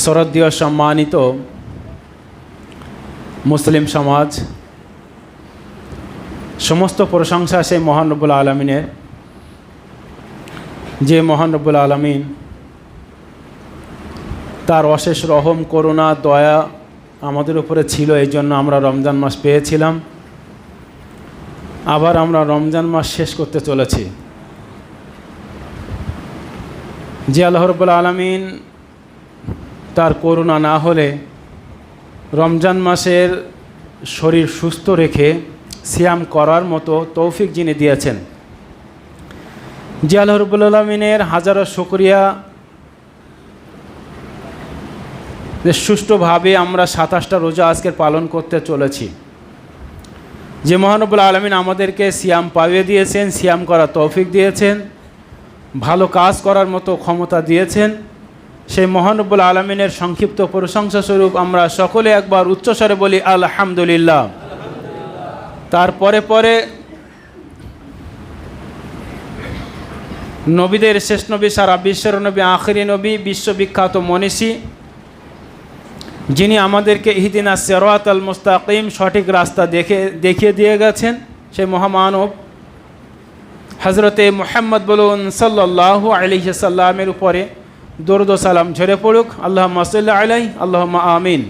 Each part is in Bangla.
শ্রদ্ধেয় সম্মানিত মুসলিম সমাজ, সমস্ত প্রশংসা সেই মহান রব্বুল আলামিনের, যে মহান রব্বুল আলামিন তার অশেষ রহম করুণা দয়া আমাদের উপরে ছিল। এই জন্য আমরা রমজান মাস পেয়েছিলাম। আবার আমরা রমজান মাস শেষ করতে চলেছি। যে আল্লাহ রাব্বুল আলামিন তার করুণা না হলে রমজান মাসের শরীর সুস্থ রেখে সিয়াম করার মতো তৌফিক যিনি দিয়েছেন, যে আল্লাহ রাব্বুল আলামিনের হাজারো শুকরিয়া যে সুষ্ঠুভাবে আমরা 27টা রোজা আজকে পালন করতে চলেছি। যে মহান রব্বুল আলামিন আমাদেরকে সিয়াম পাইয়ে দিয়েছেন, সিয়াম করার তৌফিক দিয়েছেন, ভালো কাজ করার মতো ক্ষমতা দিয়েছেন, সেই মহান রব্বুল আলামিনের সংক্ষিপ্ত প্রশংসা স্বরূপ আমরা সকলে একবার উচ্চস্বরে বলি আলহামদুলিল্লাহ। তারপরে পরে নবীদের শেষ নবী, সারা বিশ্বের নবী, আখিরি নবী, বিশ্ববিখ্যাত মনীষী, যিনি আমাদেরকে ইহদিনা সিরাতাল মুস্তাকিম সঠিক রাস্তা দেখিয়ে দিয়ে গেছেন, সেই মহামানব হজরতে মুহাম্মদ বলুন সাল্লাল্লাহু আলাইহি সাল্লামের উপরে দরুদ ও সালাম ঝরে পড়ুক। আল্লাহুম্মা সাল্লি আলাইহি, আল্লাহুম্মা আমিন।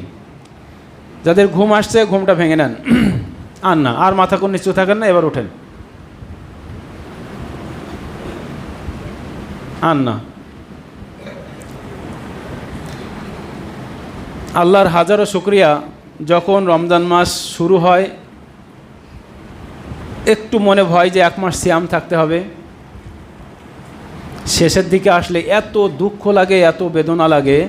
যাদের ঘুম আসছে ঘুমটা ভেঙে নেন, আর না, আর মাথা কোন নিচু থাকেন না, এবার ওঠেন, আর না। আল্লাহর হাজারো শুকরিয়া, যখন রমজান মাস শুরু হয় একটু মনে ভয় যে 1 মাস সিয়াম থাকতে হবে। শেষের দিকে আসলে এত দুঃখ লাগে, এত বেদনা লাগে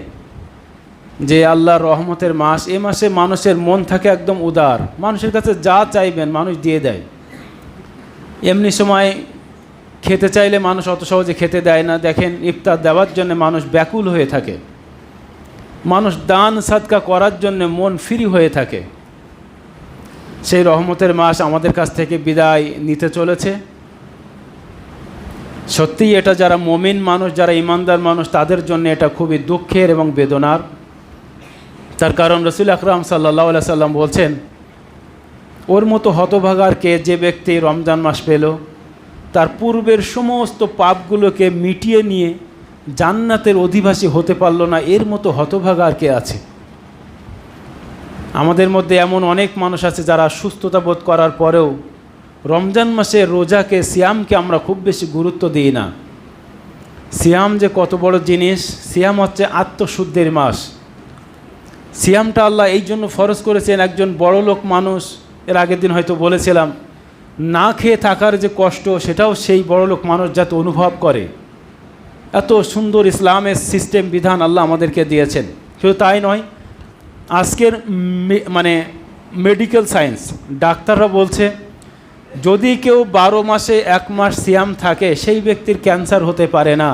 যে আল্লাহর রহমতের মাস। এ মাসে মানুষের মন থাকে একদম উদার, মানুষের কাছে যা চাইবেন মানুষ দিয়ে দেয়। এমনি সময় খেতে চাইলে মানুষ অত সহজে খেতে দেয় না। দেখেন, ইফতার দেওয়ার জন্য মানুষ ব্যাকুল হয়ে থাকে, মানুষ দান সাদকা করার জন্য মন ফ্রি হয়ে থাকে। সেই রহমতের মাস আমাদের কাছ থেকে বিদায় নিতে চলেছে। সত্যিই এটা যারা মুমিন মানুষ, যারা ইমানদার মানুষ, তাদের জন্য এটা খুবই দুঃখের এবং বেদনার। তার কারণ রাসূল আকরাম সাল্লাল্লাহু আলাইহি সাল্লাম বলছেন, ওর মতো হতভাগার কে, যে ব্যক্তি রমজান মাস পেল, তার পূর্বের সমস্ত পাপগুলোকে মিটিয়ে নিয়ে জান্নাতের অধিবাসী হতে পারল না, এর মতো হতভাগার কে আছে? আমাদের মধ্যে এমন অনেক মানুষ আছে যারা সুস্থতা বোধ করার পরেও রমজান মাসে রোজাকে, সিয়ামকে আমরা খুব বেশি গুরুত্ব দিই না। সিয়াম যে কত বড় জিনিস! সিয়াম হচ্ছে আত্মশুদ্ধির মাস। সিয়ামটা আল্লাহ এই জন্য ফরজ করেছেন, একজন বড় লোক মানুষ, এর আগের দিন হয়তো বলেছিলাম, না খেয়ে থাকার যে কষ্ট সেটাও সেই বড় লোক মানুষ যাতে অনুভব করে। এত সুন্দর ইসলামের সিস্টেম বিধান আল্লাহ আমাদেরকে দিয়েছেন। শুধু তাই নয়, আজকের মেডিকেল সায়েন্স, ডাক্তাররা বলছে যদি কেউ 12 মাসে 1 মাস সিয়াম থাকে সেই ব্যক্তির ক্যান্সার হতে পারে না।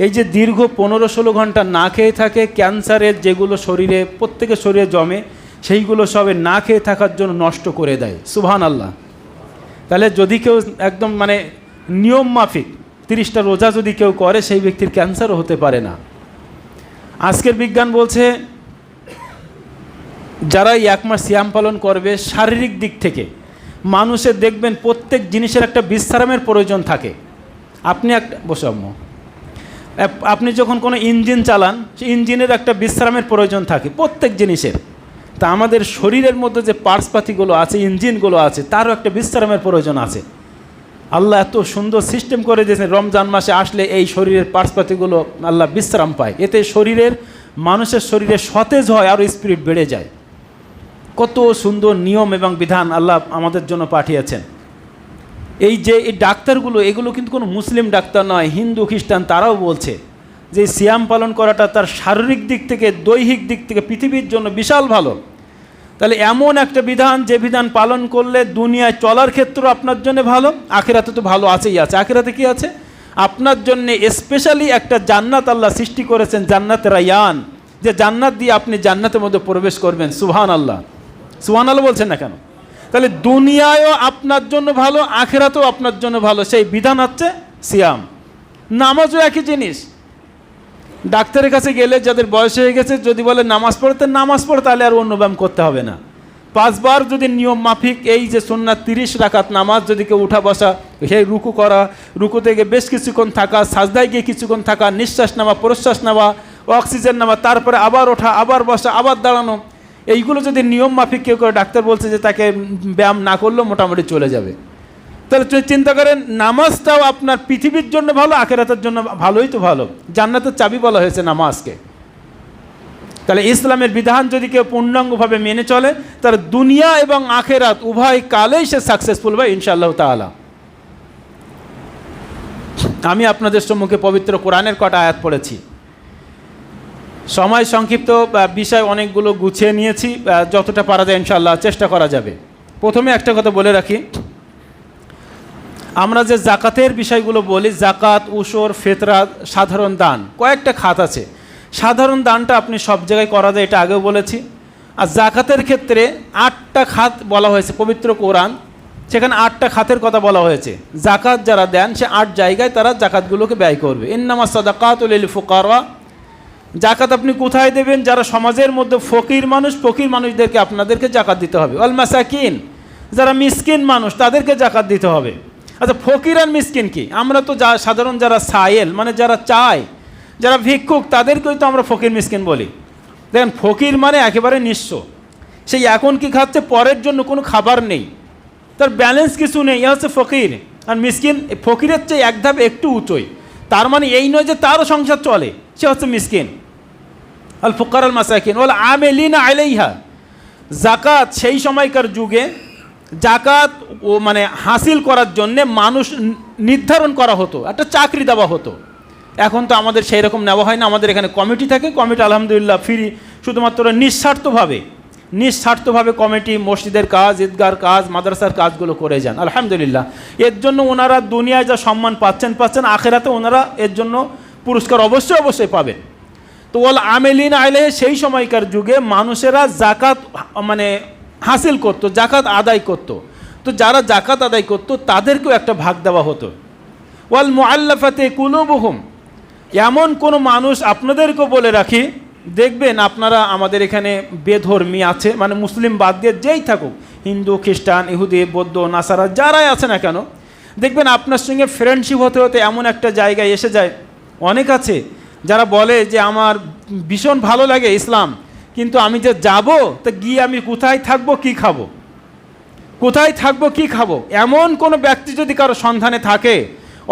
এই যে দীর্ঘ 15-16 ঘন্টা না খেয়ে থাকে, ক্যান্সারের যেগুলো শরীরে, প্রত্যেকের শরীরে জমে, সেইগুলো সবে না খেয়ে থাকার জন্য নষ্ট করে দেয়। সুবহানাল্লাহ। তাহলে যদি কেউ একদম নিয়ম মাফিক 30টা রোজা যদি কেউ করে, সেই ব্যক্তির ক্যান্সারও হতে পারে না। আজকের বিজ্ঞান বলছে যারা 1 মাস সিয়াম পালন করবে, শারীরিক দিক থেকে মানুষের দেখবেন প্রত্যেক জিনিসের একটা বিশ্রামের প্রয়োজন থাকে। আপনি যখন কোনো ইঞ্জিন চালান, সেই ইঞ্জিনের একটা বিশ্রামের প্রয়োজন থাকে প্রত্যেক জিনিসের। তা আমাদের শরীরের মধ্যে যে পার্টসপাতিগুলো আছে, ইঞ্জিনগুলো আছে, তারও একটা বিশ্রামের প্রয়োজন আছে। আল্লাহ এত সুন্দর সিস্টেম করে দিয়েছেন, রমজান মাসে আসলে এই শরীরের পার্টসপাতিগুলো আল্লাহ বিশ্রাম পায়। এতে মানুষের শরীরে সতেজ হয়, আরও স্পিরিট বেড়ে যায়। কত সুন্দর নিয়ম এবং বিধান আল্লাহ আমাদের জন্য পাঠিয়েছেন। এই ডাক্তারগুলো, এগুলো কিন্তু কোনো মুসলিম ডাক্তার নয়, হিন্দু খ্রিস্টান, তারাও বলছে যে সিয়াম পালন করাটা তার শারীরিক দিক থেকে, দৈহিক দিক থেকে পৃথিবীর জন্য বিশাল ভালো। তাহলে এমন একটা বিধান, যে বিধান পালন করলে দুনিয়ায় চলার ক্ষেত্রে আপনার জন্য ভালো, আখিরাতে তো ভালো আছেই আছে। আখিরাতে কি আছে? আপনার জন্য স্পেশালি একটা জান্নাত আল্লাহ সৃষ্টি করেছেন, জান্নাত রায়ান, যে জান্নাত দিয়ে আপনি জান্নাতের মধ্যে প্রবেশ করবেন। সুবহানাল্লাহ, সুবহানাল্লাহ বলছেন না কেন? তাহলে দুনিয়ায়ও আপনার জন্য ভালো, আখিরাতেও আপনার জন্য ভালো। সেই বিধান হচ্ছে সিয়াম। নামাজও একই জিনিস। ডাক্তারের কাছে গেলে যাদের বয়স হয়ে গেছে যদি বলে নামাজ পড়তে, নামাজ পড়ে, তাহলে আর অন্য ব্যায়াম করতে হবে না। 5 বার যদি নিয়ম মাফিক এই যে সুন্নাত 30 রাকাত নামাজ যদি কেউ উঠা বসা, সেই রুকু করা, রুকু থেকে বেশ কিছুক্ষণ থাকা, সাজদায় গিয়ে কিছুক্ষণ থাকা, নিঃশ্বাস নেওয়া, প্রশ্বাস নেওয়া, অক্সিজেন নেওয়া, তারপরে আবার ওঠা, আবার বসা, আবার দাঁড়ানো, এইগুলো যদি নিয়ম মাফিক কেউ করে, ডাক্তার বলছে যে তাকে ব্যায়াম না করলেও মোটামুটি চলে যাবে। তাহলে চিন্তা করেন, নামাজটাও আপনার পৃথিবীর জন্য ভালো, আখিরাতের জন্য ভালোই তো ভালো। জান্নাতের চাবি বলা হয়েছে নামাজকে। তাহলে ইসলামের বিধান যদি কেউ পূর্ণাঙ্গভাবে মেনে চলে, তার দুনিয়া এবং আখিরাত উভয় কালেই সে সাকসেসফুল হবে ইনশাআল্লাহ তাআলা। আমি আপনাদের সম্মুখে পবিত্র কোরআনের কটা আয়াত পড়েছি। সময় সংক্ষিপ্ত, বিষয় অনেকগুলো গুছিয়ে নিয়েছি, যতটা পারা যায় ইনশাআল্লাহ চেষ্টা করা যাবে। প্রথমে একটা কথা বলে রাখি, আমরা যে জাকাতের বিষয়গুলো বলি, জাকাত, উশর, ফিতরা, সাধারণ দান, কয়েকটা খাত আছে। সাধারণ দানটা আপনি সব জায়গায় করা যায়, এটা আগেও বলেছি। আর জাকাতের ক্ষেত্রে 8টা খাত বলা হয়েছে পবিত্র কোরআন, সেখানে 8টা খাতের কথা বলা হয়েছে। জাকাত যারা দেন সে 8 জায়গায় তারা জাকাতগুলোকে ব্যয় করবে। ইন্নামাস সাদাকাতু লিল ফুকারা, জাকাত আপনি কোথায় দেবেন? যারা সমাজের মধ্যে ফকির মানুষ, ফকির মানুষদেরকে আপনাদেরকে জাকাত দিতে হবে। ওয়াল মাসাকিন, যারা মিসকিন মানুষ তাদেরকে জাকাত দিতে হবে। আচ্ছা, ফকির আর মিসকিন কি? আমরা তো সাধারণ যারা সায়েল মানে যারা চায়, যারা ভিক্ষুক, তাদেরকেই তো আমরা ফকির মিসকিন বলি। দেখেন, ফকির মানে একেবারে নিঃস্ব, সেই এখন কি খাচ্ছে, পরের জন্য কোনো খাবার নেই, তার ব্যালেন্স কিছু নেই, এ হচ্ছে ফকির। আর মিসকিন ফকিরের চেয়ে এক ধাপ একটু উঁচোই, তার মানে এই নয় যে তারও সংসার চলে, সে হচ্ছে মিসকিন। আল ফুকার আল মাসাকিন ওয়াল আমিলিনা আলাইহা, জাকাত সেই সময়কার যুগে জাকাত মানে হাসিল করার জন্যে মানুষ নির্ধারণ করা হতো, একটা চাকরি দেওয়া হতো। এখন তো আমাদের সেই রকম নেওয়া হয় না, আমাদের এখানে কমিটি থাকে, কমিটি আলহামদুলিল্লাহ ফ্রি, শুধুমাত্র নিঃস্বার্থভাবে কমিটি মসজিদের কাজ, ঈদগার কাজ, মাদ্রাসার কাজগুলো করে যান আলহামদুলিল্লাহ। এর জন্য ওনারা দুনিয়ায় যা সম্মান পাচ্ছেন, আখেরাতে ওনারা এর জন্য পুরস্কার অবশ্যই পাবেন। তো ওয়াল আমিলিনা আলাইহি, সেই সময়কার যুগে মানুষেরা জাকাত মানে হাসিল করতো, জাকাত আদায় করতো। তো যারা জাকাত আদায় করতো তাদেরকেও একটা ভাগ দেওয়া হতো। ওয়াল মুআল্লাফাতি কুলুবুহুম, এমন কোনো মানুষ, আপনাদেরকেও বলে রাখি, দেখবেন আপনারা আমাদের এখানে বেধর্মী আছে, মানে মুসলিম বাদ দিয়ে যেই থাকুক, হিন্দু, খ্রিস্টান, ইহুদি, বৌদ্ধ, নাসারা, যারাই আছে না কেন, দেখবেন আপনার সঙ্গে ফ্রেন্ডশিপ হতে হতে এমন একটা জায়গায় এসে যায়। অনেক আছে যারা বলে যে আমার ভীষণ ভালো লাগে ইসলাম, কিন্তু আমি যে যাব, তা গিয়ে আমি কোথায় থাকবো কি খাবো, এমন কোনো ব্যক্তি যদি কারো সন্ধানে থাকে,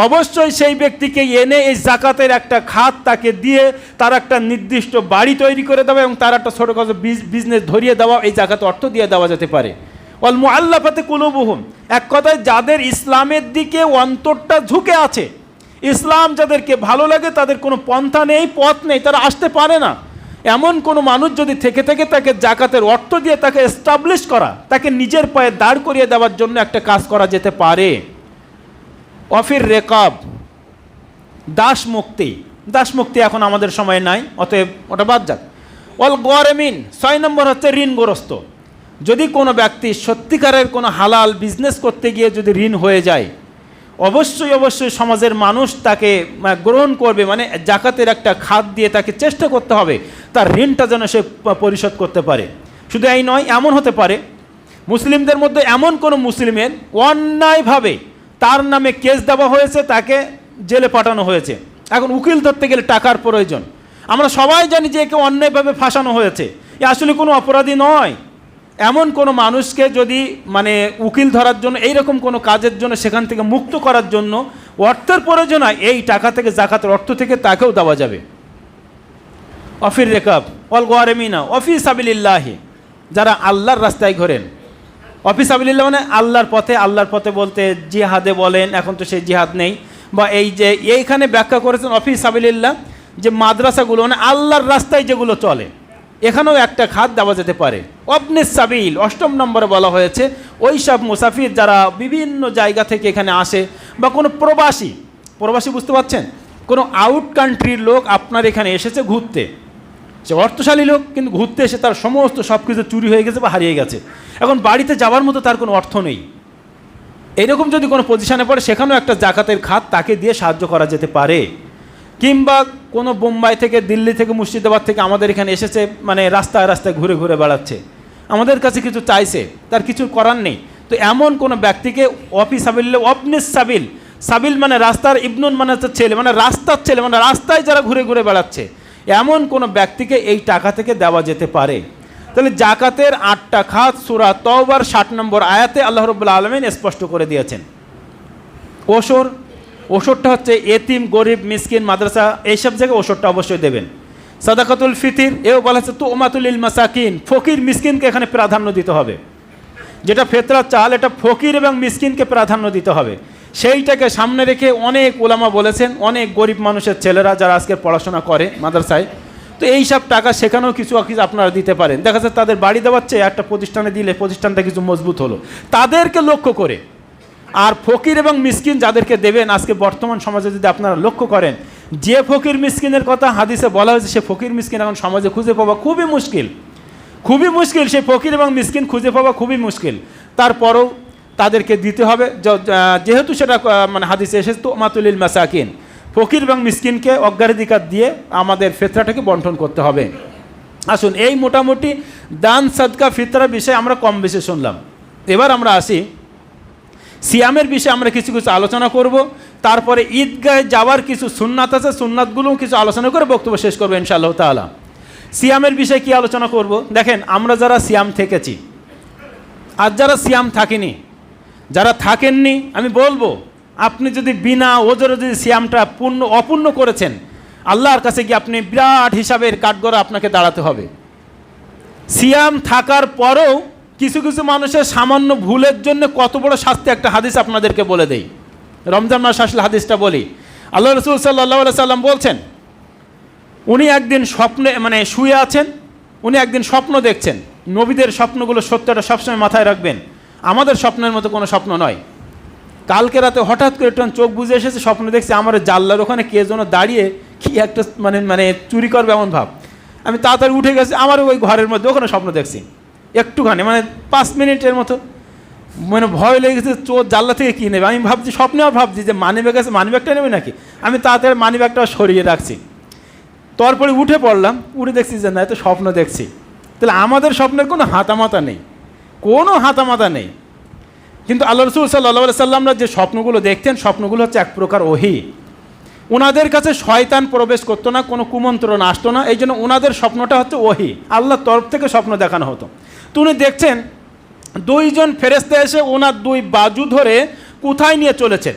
অবশ্যই সেই ব্যক্তিকে এনে এই জাকাতের একটা খাত তাকে দিয়ে তার একটা নির্দিষ্ট বাড়ি তৈরি করে দেওয়া এবং তার একটা ছোটোখাটো বিজনেস ধরিয়ে দেওয়া, এই জাকাতে অর্থ দিয়ে দেওয়া যেতে পারে। ওয়াল মুআল্লাফাতি কুলুবুহুম, এক কথায় যাদের ইসলামের দিকে অন্তরটা ঝুঁকে আছে, ইসলাম যাদেরকে ভালো লাগে, তাদের কোনো পন্থা নেই, পথ নেই, তারা আসতে পারে না, এমন কোনো মানুষ যদি থেকে তাকে জাকাতের অর্থ দিয়ে তাকে এস্টাবলিশ করা, তাকে নিজের পায়ে দাঁড় করিয়ে দেওয়ার জন্য একটা কাজ করা যেতে পারে। অফির রেকাব, দাস মুক্তি এখন আমাদের সময় নাই, অতএব ওটা বাদ যাক। অল গরমিন, 6 নম্বর হচ্ছে ঋণগ্রস্ত। যদি কোনো ব্যক্তি সত্যিকারের কোনো হালাল বিজনেস করতে গিয়ে যদি ঋণ হয়ে যায়, অবশ্যই সমাজের মানুষ তাকে গ্রহণ করবে, মানে জাকাতের একটা খাত দিয়ে তাকে চেষ্টা করতে হবে তার ঋণটা যেন সে পরিশোধ করতে পারে। শুধু এই নয়, এমন হতে পারে মুসলিমদের মধ্যে এমন কোনো মুসলিমের অন্যায়ভাবে তার নামে কেস দেওয়া হয়েছে, তাকে জেলে পাঠানো হয়েছে, এখন উকিল ধরতে গেলে টাকার প্রয়োজন। আমরা সবাই জানি যে একে অন্যায়ভাবে ফাঁসানো হয়েছে, এ আসলে কোনো অপরাধী নয়। এমন কোনো মানুষকে যদি মানে উকিল ধরার জন্য, এইরকম কোনো কাজের জন্য, সেখান থেকে মুক্ত করার জন্য অর্থের প্রয়োজন হয়, এই টাকা থেকে, জাকাতের অর্থ থেকে তাকেও দেওয়া যাবে। অফির রেকাব ওয়াল গরমিনা ওয়াফি সাবিলিল্লাহি, যারা আল্লাহর রাস্তায় ঘোরেন। অফি সাবিলিল্লাহ মানে আল্লাহর পথে বলতে জিহাদে বলেন, এখন তো সেই জিহাদ নেই, বা এই যে এইখানে ব্যাখ্যা করেছেন অফি সাবিলিল্লাহ, যে মাদ্রাসাগুলো মানে আল্লাহর রাস্তায় যেগুলো চলে, এখানেও একটা খাত দেওয়া যেতে পারে। অবনে সাবিল 8 নম্বরে বলা হয়েছে, ওই সব মুসাফির যারা বিভিন্ন জায়গা থেকে এখানে আসে, বা কোনো প্রবাসী বুঝতে পারছেন, কোনো আউট কান্ট্রির লোক আপনার এখানে এসেছে ঘুরতে, সে অর্থশালী লোক, কিন্তু ঘুরতে এসে তার সমস্ত সব কিছু চুরি হয়ে গেছে বা হারিয়ে গেছে, এখন বাড়িতে যাওয়ার মতো তার কোনো অর্থ নেই। এইরকম যদি কোনো পজিশানে পড়ে, সেখানেও একটা জাকাতের খাত তাকে দিয়ে সাহায্য করা যেতে পারে। কিংবা কোনো বোম্বাই থেকে, দিল্লি থেকে, মুর্শিদাবাদ থেকে আমাদের এখানে এসেছে, মানে রাস্তায় রাস্তায় ঘুরে ঘুরে বেড়াচ্ছে, আমাদের কাছে কিছু চাইছে, তার কিছু করার নেই। তো এমন কোনো ব্যক্তিকে অফি সাবিল, অবনিস সাবিল, সাবিল মানে রাস্তার, ইবনুন মানে হচ্ছে ছেলে, মানে রাস্তার ছেলে, মানে রাস্তায় যারা ঘুরে ঘুরে বেড়াচ্ছে, এমন কোনো ব্যক্তিকে এই টাকা থেকে দেওয়া যেতে পারে। তাহলে জাকাতের 8টা খাত সূরা তাওবার 60 নম্বর আয়াতে আল্লাহ রাব্বুল আলামিন স্পষ্ট করে দিয়েছেন। ওষরটা হচ্ছে এতিম, গরিব, মিসকিন, মাদ্রাসা, এইসব জায়গায় ওষরটা অবশ্যই দেবেন। সাদাকাতুল ফিতির এও বলা হচ্ছে তুমাতুল লিল মাসাকিন, ফকির মিসকিনকে এখানে প্রাধান্য দিতে হবে। যেটা ফেতরার চাল, এটা ফকির এবং মিসকিনকে প্রাধান্য দিতে হবে। সেইটাকে সামনে রেখে অনেক ওলামা বলেছেন, অনেক গরিব মানুষের ছেলেরা যারা আজকে পড়াশোনা করে মাদ্রাসায়, তো এই সব টাকা সেখানেও কিছু আপনারা দিতে পারেন। দেখা যাচ্ছে তাদের বাড়ি দেওয়ার চেয়ে একটা প্রতিষ্ঠানে দিলে প্রতিষ্ঠানটা কিছু মজবুত হলো, তাদেরকে লক্ষ্য করে। আর ফকির এবং মিসকিন যাদেরকে দেবেন, আজকে বর্তমান সমাজে যদি আপনারা লক্ষ্য করেন, যে ফকির মিসকিনের কথা হাদিসে বলা হয়েছে, সে ফকির মিসকিন এখন সমাজে খুঁজে পাওয়া খুবই মুশকিল, খুবই মুশকিল। সে ফকির এবং মিসকিন খুঁজে পাওয়া খুবই মুশকিল। তারপরেও তাদেরকে দিতে হবে, যেহেতু সেটা মানে হাদিসে এসেছে তুমাতুল লিল মাসাকিন, ফকির এবং মিসকিনকে অগ্রাধিকার দিয়ে আমাদের ফিতরাটাকে বন্টন করতে হবে। আসুন, এই মোটামুটি দান, সাদকা, ফিতরার বিষয়ে আমরা কম বেশি শুনলাম। এবার আমরা আসি সিয়ামের বিষয়ে, আমরা কিছু কিছু আলোচনা করব। তারপরে ঈদগাহে যাওয়ার কিছু সুন্নাত আছে, সুন্নাতগুলোও কিছু আলোচনা করে বক্তব্য শেষ করবো ইনশাআল্লাহ তাআলা। সিয়ামের বিষয়ে কি আলোচনা করব? দেখেন, আমরা যারা সিয়াম থেকেছি আর যারা সিয়াম থাকিনি, যারা থাকেননি, আমি বলবো আপনি যদি বিনা ওজরে যদি সিয়ামটা অপূর্ণ করেছেন, আল্লাহর কাছে গিয়ে আপনি বিরাট হিসাবের কাঠগড়া আপনাকে দাঁড়াতে হবে। সিয়াম থাকার পরেও কিছু কিছু মানুষের সামান্য ভুলের জন্য কত বড় শাস্তি, একটা হাদিস আপনাদেরকে বলে দেই। রমজান মাস আসলে হাদিসটা বলি। আল্লাহ রাসূল সাল্লাল্লাহু আলাইহি সাল্লাম বলছেন, উনি একদিন স্বপ্নে, মানে শুয়ে আছেন, উনি একদিন স্বপ্ন দেখছেন। নবীদের স্বপ্নগুলো সত্যটা সবসময় মাথায় রাখবেন, আমাদের স্বপ্নের মতো কোনো স্বপ্ন নয়। কালকে রাতে হঠাৎ করে একটু চোখ বুজে এসেছে, স্বপ্ন দেখছি আমার জানলার ওখানে কে যেন দাঁড়িয়ে কি একটা মানে চুরি করবে এমন ভাব। আমি তাড়াতাড়ি উঠে গেছি, আমার ওই ঘরের মধ্যে ওখানে স্বপ্ন দেখছি, একটুখানি মানে 5 মিনিটের মতো, মানে ভয় লেগেছে চোর জানলা থেকে কী নেবে। আমি ভাবছি, স্বপ্নেও ভাবছি যে মানিব্যাগ আছে, মানিব্যাগটা নেবে নাকি। আমি তাড়াতাড়ি মানিব্যাগটা সরিয়ে রাখছি, তারপরে উঠে পড়লাম, উঠে দেখছি যে না, এত স্বপ্ন দেখছি। তাহলে আমাদের স্বপ্নের কোনো হাতামাতা নেই, কোনো হাতামাতা নেই। কিন্তু আল্লাহ রাসূল সাল্লাল্লাহু আলাইহি সাল্লামরা যে স্বপ্নগুলো দেখতেন, স্বপ্নগুলো হচ্ছে এক প্রকার ওহী। ওনাদের কাছে শয়তান প্রবেশ করতো না, কোনো কুমন্ত্রণ আসতো না, এই জন্য ওনাদের স্বপ্নটা হচ্ছে ওহী, আল্লাহর তরফ থেকে স্বপ্ন দেখানো হতো। তো উনি দেখছেন 2 জন ফেরেশতা এসে ওনার 2 বাজু ধরে কোথায় নিয়ে চলেছেন।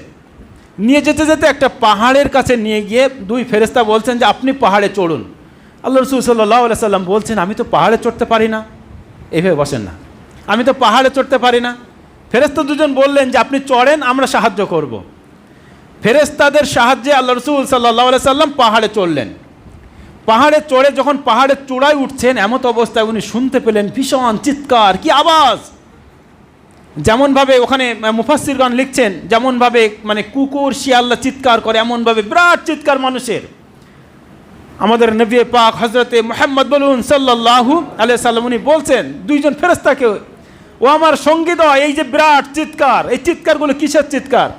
নিয়ে যেতে যেতে একটা পাহাড়ের কাছে নিয়ে গিয়ে 2 ফেরেশতা বলছেন যে আপনি পাহাড়ে চড়ুন। আল্লাহ রাসূল সাল্লাল্লাহু আলাইহি সাল্লাম বলছেন, আমি তো পাহাড়ে চড়তে পারি না। এভাবে বসেন না, আমি তো পাহাড়ে চড়তে পারি না। ফেরেশতা 2 জন বললেন যে আপনি চড়েন, আমরা সাহায্য করব। ফেরেশতাদের সাহায্যে আল্লাহ রাসূল সাল্লাল্লাহু আলাইহি সাল্লাম পাহাড়ে চড়লেন। পাহাড়ে চড়ে যখন পাহাড়ের চূড়ায় উঠছেন, এমত অবস্থায় উনি শুনতে পেলেন ভীষণ চিৎকার, কি আওয়াজ! যেমনভাবে ওখানে মুফাসসিরগণ লিখছেন, যেমনভাবে মানে কুকুর শিয়াল্লা চিৎকার করে, এমনভাবে বিরাট চিৎকার মানুষের। আমাদের নবী পাক হযরতে মুহাম্মদ বলুন সাল্লাল্লাহু আলাইহি সাল্লাম, উনি বলছেন 2 জন ফেরেশতাকে, ও আমার সঙ্গীদয়, এই যে বিরাট চিৎকার, এই চিৎকারগুলো কিসের চিৎকার?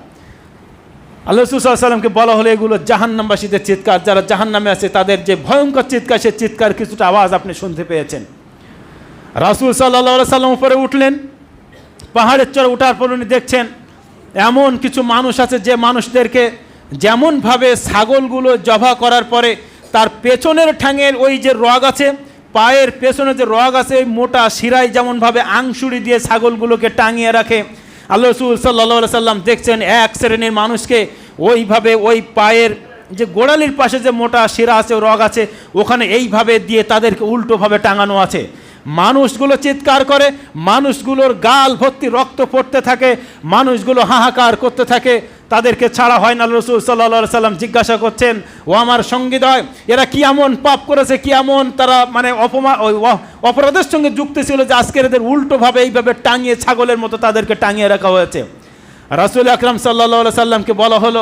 আল্লাহ রাসূল সাল্লাল্লাহু আলাইহি সাল্লামকে বলা হলো এগুলো জাহান্নামবাসীদের চিৎকার, যারা জাহান্নামে আছে তাদের যে ভয়ঙ্কর চিৎকার, সে চিৎকার কিছুটা আওয়াজ আপনি শুনতে পেয়েছেন। রাসূল সাল্লাল্লাহু আলাইহি সাল্লাম উপরে উঠলেন। পাহাড়ের চড়ে ওঠার পর উনি দেখছেন এমন কিছু মানুষ আছে, যে মানুষদেরকে যেমনভাবে ছাগলগুলো জবাই করার পরে তার পেছনের ঠ্যাঙের ওই যে রগ আছে, পায়ের পেছনে যে রগ আছে, ওই মোটা শিরায় যেমনভাবে আংশুড়ি দিয়ে ছাগলগুলোকে টাঙিয়ে রাখে, আল্লাহ রাসূল সাল্লাল্লাহু আলাইহি সাল্লাম দেখছেন এক শ্রেণীর মানুষকে ওইভাবে ওই পায়ের যে গোড়ালির পাশে যে মোটা শিরা আছে, রগ আছে, ওখানে এইভাবে দিয়ে তাদেরকে উল্টোভাবে টাঙানো আছে। মানুষগুলো চিৎকার করে, মানুষগুলোর গাল ভর্তি রক্ত পড়তে থাকে, মানুষগুলো হাহাকার করতে থাকে, তাদেরকে ছাড়া হয় না। রাসূল সাল্লাল্লাহু আলাইহি সাল্লাম জিজ্ঞাসা করছেন, ও আমার সঙ্গীদয়, এরা কি এমন পাপ করেছে, কি এমন তারা মানে অপরাধের সঙ্গে যুক্ত ছিল যে আজকের এদের উল্টোভাবে এইভাবে টাঙিয়ে ছাগলের মতো তাদেরকে টাঙিয়ে রাখা হয়েছে? রাসূল আকরাম সাল্লাল্লাহু আলাইহি সাল্লামকে বলা হলো,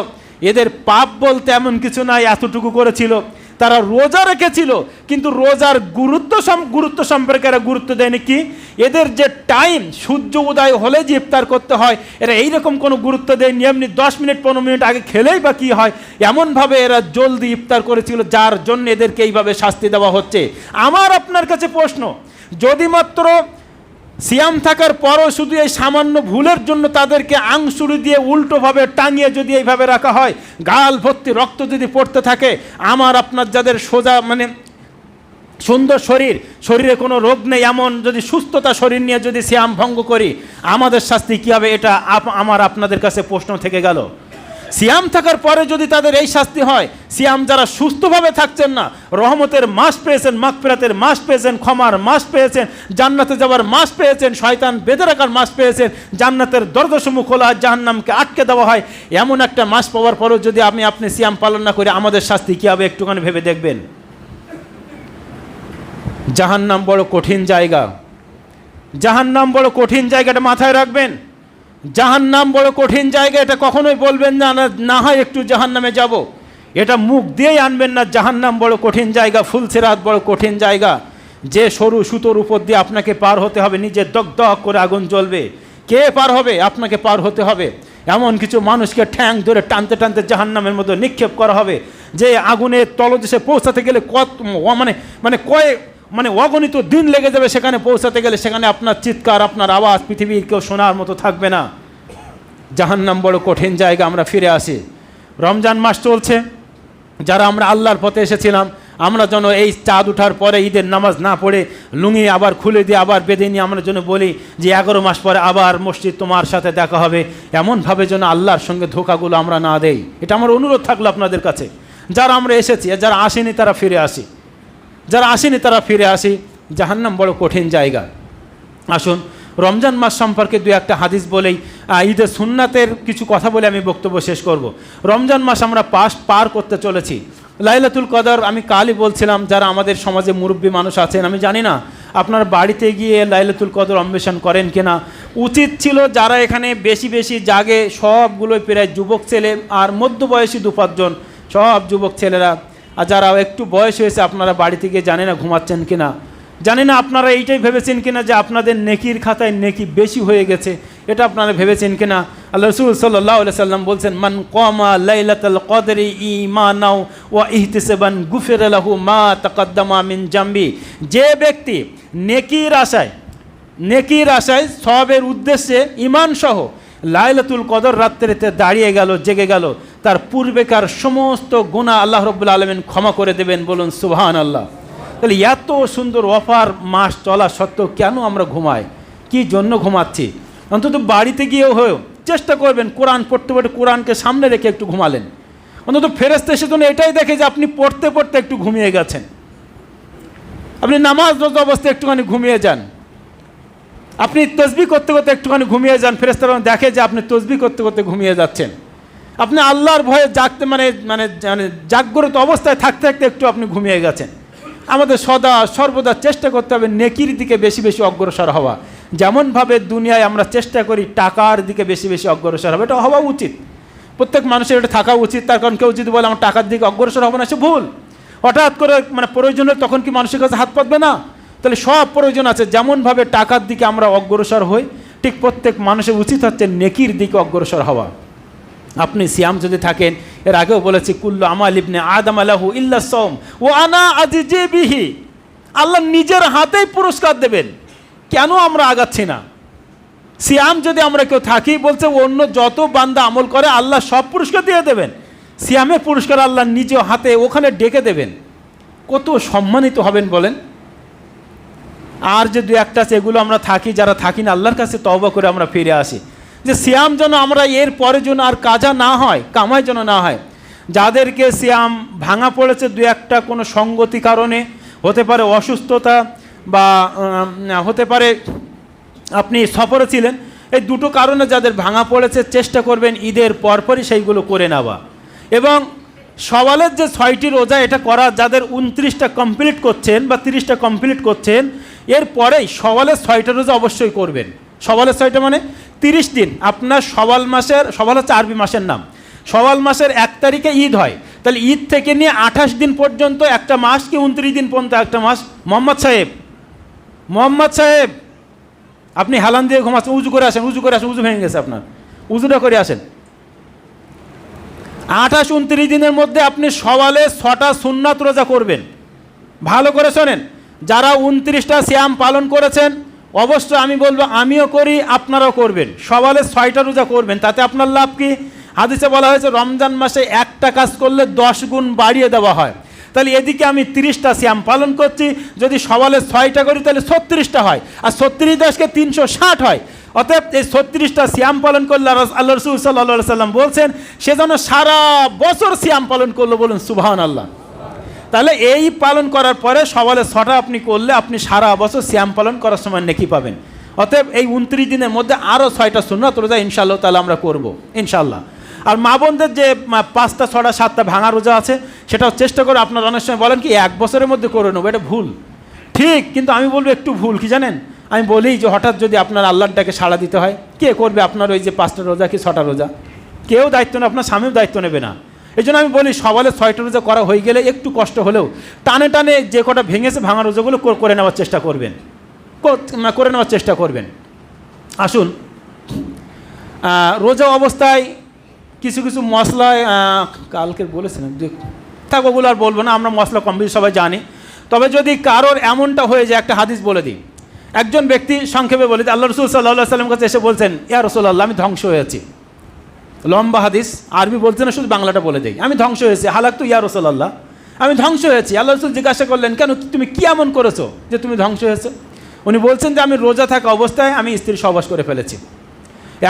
এদের পাপ বলতে এমন কিছু নাই, এতটুকু করেছিল, তারা রোজা রেখেছিল, কিন্তু রোজার গুরুত্ব সম্পর্কে এরা গুরুত্ব দেয়নি। কি এদের যে টাইম, সূর্য উদয় হলে যে ইফতার করতে হয়, এরা এইরকম কোনো গুরুত্ব দেয়নি। এমনি 10 মিনিট 15 মিনিট আগে খেলেই বা কী হয়, এমনভাবে এরা জলদি ইফতার করেছিল, যার জন্য এদেরকে এইভাবে শাস্তি দেওয়া হচ্ছে। আমার আপনার কাছে প্রশ্ন, যদি মাত্র সিয়াম থাকার পরও শুধু এই সামান্য ভুলের জন্য তাদেরকে আংসুড়ি দিয়ে উল্টোভাবে টাঙিয়ে যদি এইভাবে রাখা হয়, গাল ভর্তি রক্ত যদি পড়তে থাকে, আমার আপনার যাদের সোজা মানে সুন্দর শরীরে কোনো রোগ নেই, এমন যদি সুস্থতা শরীর নিয়ে যদি সিয়াম ভঙ্গ করি, আমাদের শাস্তি কী হবে? এটা আমার আপনাদের কাছে প্রশ্ন থেকে গেল। সিয়াম থাকার পরে যদি তাদের এই শাস্তি হয়, সিয়াম যারা সুস্থভাবে থাকছেন না, রহমতের মাস পেয়েছেন, মাগফিরাতের মাস পেয়েছেন, ক্ষমার মাস পেয়েছেন, জান্নাতে যাওয়ার মাস পেয়েছেন, শয়তান বেঁধে রাখার মাস পেয়েছেন, জান্নাতের দরজাসমূহ খোলা হয়, জাহান্নামকে আটকে দেওয়া হয়, এমন একটা মাস পাওয়ার পরেও যদি আপনি সিয়াম পালন না করে, আমাদের শাস্তি কী হবে? একটুখানি ভেবে দেখবেন। জাহান্নাম বড় কঠিন জায়গা, জাহান্নাম বড় কঠিন জায়গাটা মাথায় রাখবেন। জাহান্নাম বড় কঠিন জায়গা, এটা কখনোই বলবেন না না হয় একটু জাহান্নামে যাব, এটা মুখ দিয়েই আনবেন না। জাহান্নাম বড় কঠিন জায়গা, ফুলসিরাত বড় কঠিন জায়গা, যে সরু সুতোর উপর দিয়ে আপনাকে পার হতে হবে, নিজে দগদগ করে আগুন জ্বলবে। কে পার হবে? আপনাকে পার হতে হবে। এমন কিছু মানুষকে ঠ্যাং ধরে টানতে টানতে জাহান্নামের মধ্যে নিক্ষেপ করা হবে, যে আগুনের তলদেশে পৌঁছাতে গেলে মানে অগণিত দিন লেগে যাবে সেখানে পৌঁছাতে গেলে। সেখানে আপনার চিৎকার, আপনার আওয়াজ পৃথিবীর কেউ শোনার মতো থাকবে না। জাহান্নাম বড় কঠিন জায়গা। আমরা ফিরে আসি, রমজান মাস চলছে, যারা আমরা আল্লাহর পথে এসেছিলাম, আমরা যেন এই চাঁদ ওঠার পরে ঈদের নামাজ না পড়ে লুঙ্গি আবার খুলে দিয়ে আবার বেঁধে নিয়ে আমরা যেন বলি যে 11 মাস পরে আবার মসজিদ তোমার সাথে দেখা হবে, এমনভাবে যেন আল্লাহর সঙ্গে ধোকাগুলো আমরা না দেই। এটা আমার অনুরোধ থাকলো আপনাদের কাছে। যারা আমরা এসেছি, যারা আসেনি তারা ফিরে আসি, যারা আসেনি তারা ফিরে আসি। জাহান্নাম বড় কঠিন জায়গা। আসুন রমজান মাস সম্পর্কে দু একটা হাদিস বলেই ঈদের সুন্নাতের কিছু কথা বলে আমি বক্তব্য শেষ করব। রমজান মাস আমরা পার করতে চলেছি। লাইলাতুল কদর আমি কালই বলছিলাম, যারা আমাদের সমাজে মুরব্বী মানুষ আছেন, আমি জানি না আপনার বাড়িতে গিয়ে লাইলাতুল কদর অন্বেষণ করেন কিনা। উচিত ছিল যারা এখানে বেশি বেশি জাগে, সবগুলোই প্রায় যুবক ছেলে আর মধ্যবয়সী 2-5 জন, সব যুবক ছেলেরা। আর যারা একটু বয়স হয়েছে, আপনারা বাড়িতে গিয়ে জানি না ঘুমাচ্ছেন কিনা, জানি না আপনারা এইটাই ভেবেছেন কিনা যে আপনাদের নেকির খাতায় নেকি বেশি হয়ে গেছে, এটা আপনারা ভেবেছেন কিনা। আল্লাহ রাসূল সাল্লাল্লাহু আলাইহি সাল্লাম বলছেন, মান কামা লাইলাতুল কদরি ঈমানাও ওয়া ইহতিসাবান গুফিরা লাহু মা তাকাদ্দামা মিন জামবি। যে ব্যক্তি নেকির আশায় সওয়াবের উদ্দেশ্যে ঈমান সহ লাইলাতুল কদর রাত্রিতে দাঁড়িয়ে গেল, জেগে গেল, তার পূর্বেকার সমস্ত গুনাহ আল্লাহ রাব্বুল আলামিন ক্ষমা করে দেবেন। বলুন সুবহানাল্লাহ। তাহলে এত সুন্দর অফার মাস চলা সত্ত্বেও কেন আমরা ঘুমাই? কি জন্য ঘুমাচ্ছি? অন্তত বাড়িতে গিয়েও হয়েও চেষ্টা করবেন কোরআন পড়তে পড়তে কোরআনকে সামনে রেখে একটু ঘুমালেন। অন্তত ফেরেশতা এসে জন্য এটাই দেখে যে আপনি পড়তে পড়তে একটু ঘুমিয়ে গেছেন। আপনি নামাজ রোজা অবস্থায় একটুখানি ঘুমিয়ে যান, আপনি তসবিহ করতে করতে একটুখানি ঘুমিয়ে যান, ফেরেশতারা দেখে যে আপনি তসবিহ করতে করতে ঘুমিয়ে যাচ্ছেন। আপনি আল্লাহর ভয়ে জাগতে মানে জাগ্রত অবস্থায় থাকতে থাকতে একটু আপনি ঘুমিয়ে গেছেন। আমাদের সর্বদা চেষ্টা করতে হবে নেকির দিকে বেশি বেশি অগ্রসর হওয়া। যেমনভাবে দুনিয়ায় আমরা চেষ্টা করি টাকার দিকে বেশি বেশি অগ্রসর হবে, এটা হওয়া উচিত, প্রত্যেক মানুষের এটা থাকা উচিত। তার কারণ কেউ যদি বলে আমার টাকার দিকে অগ্রসর হবে না, সে ভুল। হঠাৎ করে প্রয়োজন হলে তখন কি মানুষের কাছে হাত পাতবে না? তাহলে সব প্রয়োজন আছে। যেমনভাবে টাকার দিকে আমরা অগ্রসর হই, ঠিক প্রত্যেক মানুষের উচিত হচ্ছে নেকির দিকে অগ্রসর হওয়া। আপনি সিয়াম যদি থাকেন, এর আগেও বলেছি, কুল্লু আমাল ইবনে আদম লাহু ইল্লা সাওম ওয়া আনা আজিজি বিহি। আল্লাহ নিজের হাতেই পুরস্কার দেবেন। কেন আমরা আগাচ্ছি না? সিয়াম যদি আমরা কেউ থাকি, বলছে অন্য যত বান্দা আমল করে আল্লাহ সব পুরস্কার দিয়ে দেবেন, সিয়ামের পুরস্কার আল্লাহ নিজ হাতে ওখানে ডেকে দেবেন। কত সম্মানিত হবেন বলেন। আর যে দু একটা আছে, এগুলো আমরা থাকি, যারা থাকি না আল্লাহর কাছে তওবা করে আমরা ফিরে আসি, যে সিয়াম যেন আমরা এর পরে যেন আর কাজা না হয়, কামাই যেন না হয়। যাদেরকে সিয়াম ভাঙা পড়েছে দু একটা কোনো সঙ্গতি কারণে, হতে পারে অসুস্থতা বা হতে পারে আপনি সফরে ছিলেন, এই দুটো কারণে যাদের ভাঙা পড়েছে, চেষ্টা করবেন ঈদের পরপরই সেইগুলো করে নেওয়া। এবং সওয়ালের যে 6টি রোজা, এটা করা যাদের 29টা কমপ্লিট করছেন বা 30টা কমপ্লিট করছেন, এরপরেই সওয়ালের 6টা রোজা অবশ্যই করবেন। সওয়ালের 6টা মানে 30 দিন। আপনার সওয়াল হচ্ছে আরবি মাসের নাম। সওয়াল মাসের 1 তারিখে ঈদ হয়, তাহলে ঈদ থেকে নিয়ে 28 দিন পর্যন্ত একটা মাস, কি 29 দিন পর্যন্ত একটা মাস? মোহাম্মদ সাহেব আপনি হেলান দিয়ে ঘুমাচ্ছেন, উজু করে আসেন, উজু ভেঙে গেছে আপনার, উজুটা করে আসেন। 28-29 দিনের মধ্যে আপনি সওয়ালে 6টা সুন্নাত রোজা করবেন। ভালো করে শোনেন, যারা 29টা সিয়াম পালন করেছেন অবশ্যই আমি বলবো আমিও করি, আপনারাও করবেন। সওয়ালে 6টা রোজা করবেন, তাতে আপনার লাভ কি? হাদিসে বলা হয়েছে রমজান মাসে একটা কাজ করলে 10 গুণ বাড়িয়ে দেওয়া হয়। তাহলে এদিকে আমি 30টা সিয়াম পালন করছি, যদি সওয়ালে 6টা করি তাহলে 36টা হয়, আর 36 10কে 360 হয়। অতএব এই 36টা সিয়াম পালন করলে আল্লাহ রাসূল সাল্লাল্লাহু আলাইহি সাল্লাম বলছেন সে যেন সারা বছর সিয়াম পালন করলো। বলুন সুবহানাল্লাহ। তাহলে এই পালন করার পরে সওয়ালে 6টা আপনি করলে আপনি সারা বছর সিয়াম পালন করার সময় নেকি পাবেন। অতএব এই 29 দিনের মধ্যে আরও 6টা সুন্নাত রোজা ইনশাআল্লাহ তাহলে আমরা করব ইনশাআল্লাহ। আর মা বোনদের যে 5টা 6টা 7টা ভাঙা রোজা আছে সেটাও চেষ্টা করে, আপনারা অনেক সময় বলেন কি 1 বছরের মধ্যে করে নেবো, এটা ভুল। ঠিক, কিন্তু আমি বলবো একটু ভুল কি জানেন, আমি বলি যে হঠাৎ যদি আপনার আল্লাহটাকে সাড়া দিতে হয়, কে করবে আপনার ওই যে 5টা রোজা কি 6টা রোজা? কেউ দায়িত্ব নেই, আপনার স্বামীও দায়িত্ব নেবে না। এই জন্য আমি বলি সওয়ালে 6টা রোজা করা হয়ে গেলে একটু কষ্ট হলেও টানে টানে যে কটা ভেঙেছে ভাঙা রোজাগুলো করে নেওয়ার চেষ্টা করবেন। আসুন, রোজা অবস্থায় কিছু মশলায় কালকে বলেছিলাম থাক, ওগুলো আর বলবো না, আমরা মশলা কম বেশি সবাই জানি। তবে যদি কারোর এমনটা হয়ে যায়, একটা হাদিস বলে দিই। একজন ব্যক্তি সংক্ষেপে বলে দিই, আল্লাহ রাসূল সাল্লাল্লাহু আলাইহি ওয়াসাল্লাম কাছে এসে বলছেন, ইয়া রাসূলুল্লাহ আমি ধ্বংস হয়েছি। লম্বা হাদিস, আরবি বলছে না, শুধু বাংলাটা বলে দেই। আমি ধ্বংস হয়েছি, হালাকতু ইয়া রাসূলুল্লাহ, আমি ধ্বংস হয়েছি। আল্লাহ রাসূল জিজ্ঞাসা করলেন, কেন, তুমি কি এমন করেছো যে তুমি ধ্বংস হয়েছো? উনি বলছেন যে আমি রোজা থাকা অবস্থায় আমি স্ত্রীর সহবাস করে ফেলেছি।